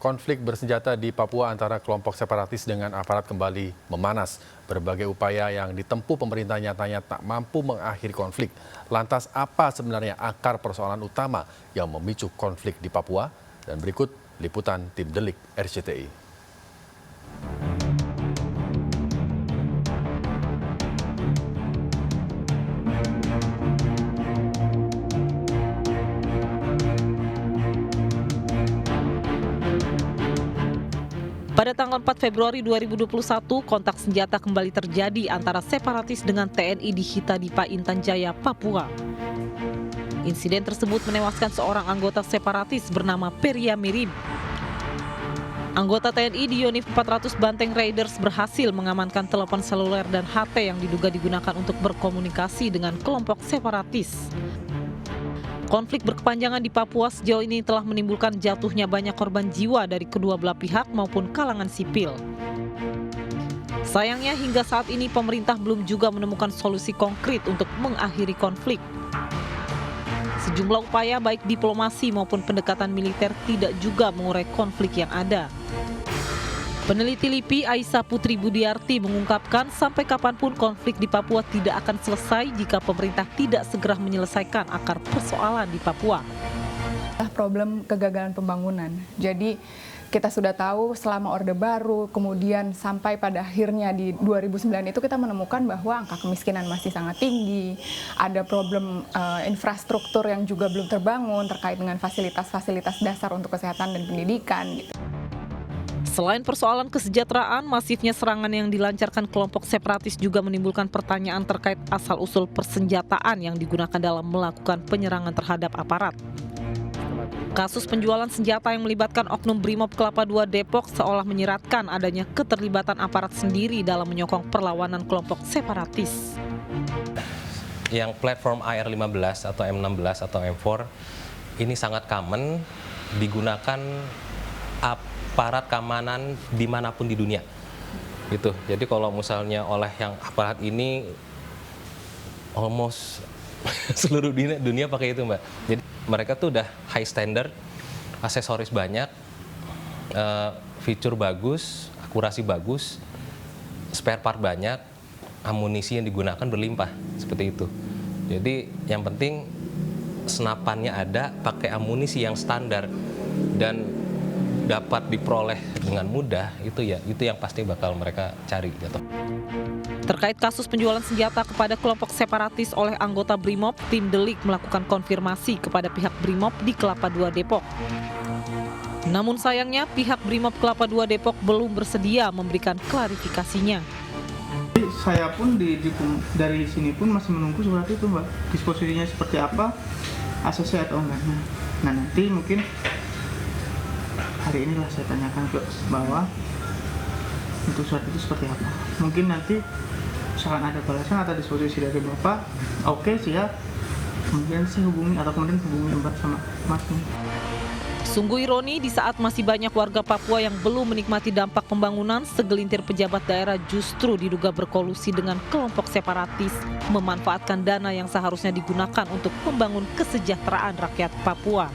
konflik bersenjata di Papua antara kelompok separatis dengan aparat kembali memanas. Berbagai upaya yang ditempuh pemerintah nyatanya tak mampu mengakhiri konflik. Lantas apa sebenarnya akar persoalan utama yang memicu konflik di Papua? Dan berikut liputan tim Delik RCTI. Pada tanggal 4 Februari 2021, kontak senjata kembali terjadi antara separatis dengan TNI di Hitadipa, Intan Jaya, Papua. Insiden tersebut menewaskan seorang anggota separatis bernama Peria Mirim. Anggota TNI di Yonif 400 Banteng Raiders berhasil mengamankan telepon seluler dan HT yang diduga digunakan untuk berkomunikasi dengan kelompok separatis. Konflik berkepanjangan di Papua sejauh ini telah menimbulkan jatuhnya banyak korban jiwa dari kedua belah pihak maupun kalangan sipil. Sayangnya hingga saat ini pemerintah belum juga menemukan solusi konkret untuk mengakhiri konflik. Sejumlah upaya baik diplomasi maupun pendekatan militer tidak juga mengurai konflik yang ada. Peneliti LIPI Aisyah Putri Budiarti mengungkapkan sampai kapanpun konflik di Papua tidak akan selesai jika pemerintah tidak segera menyelesaikan akar persoalan di Papua. Problem kegagalan pembangunan. Jadi kita sudah tahu selama Orde Baru, kemudian sampai pada akhirnya di 2009 itu kita menemukan bahwa angka kemiskinan masih sangat tinggi, ada problem infrastruktur yang juga belum terbangun terkait dengan fasilitas-fasilitas dasar untuk kesehatan dan pendidikan gitu. Selain persoalan kesejahteraan, masifnya serangan yang dilancarkan kelompok separatis juga menimbulkan pertanyaan terkait asal-usul persenjataan yang digunakan dalam melakukan penyerangan terhadap aparat. Kasus penjualan senjata yang melibatkan oknum Brimob Kelapa II Depok seolah menyiratkan adanya keterlibatan aparat sendiri dalam menyokong perlawanan kelompok separatis. Yang platform AR-15 atau M16 atau M4 ini sangat common digunakan aparat keamanan dimanapun di dunia. Gitu. Jadi kalau misalnya oleh yang aparat ini almost seluruh dunia pakai itu, Mbak. Jadi mereka tuh udah high standard, aksesoris banyak, fitur bagus, akurasi bagus, spare part banyak, amunisi yang digunakan berlimpah, seperti itu. Jadi yang penting senapannya ada, pakai amunisi yang standar dan dapat diperoleh dengan mudah, itu yang pasti bakal mereka cari gitu. Terkait kasus penjualan senjata kepada kelompok separatis oleh anggota Brimob, tim Delik melakukan konfirmasi kepada pihak Brimob di Kelapa II Depok. Namun sayangnya pihak Brimob Kelapa II Depok belum bersedia memberikan klarifikasinya. Saya pun dari sini pun masih menunggu surat itu, Mbak. Disposisinya seperti apa, ACC atau enggak. Nah nanti mungkin hari inilah saya tanyakan ke bawah untuk surat itu seperti apa. Mungkin nanti misalkan ada balasan atau disposisi dari Bapak, oke, siap. Kemudian saya hubungi atau kemudian hubungi Mbak sama Mas. Sungguh ironi di saat masih banyak warga Papua yang belum menikmati dampak pembangunan, segelintir pejabat daerah justru diduga berkolusi dengan kelompok separatis, memanfaatkan dana yang seharusnya digunakan untuk membangun kesejahteraan rakyat Papua.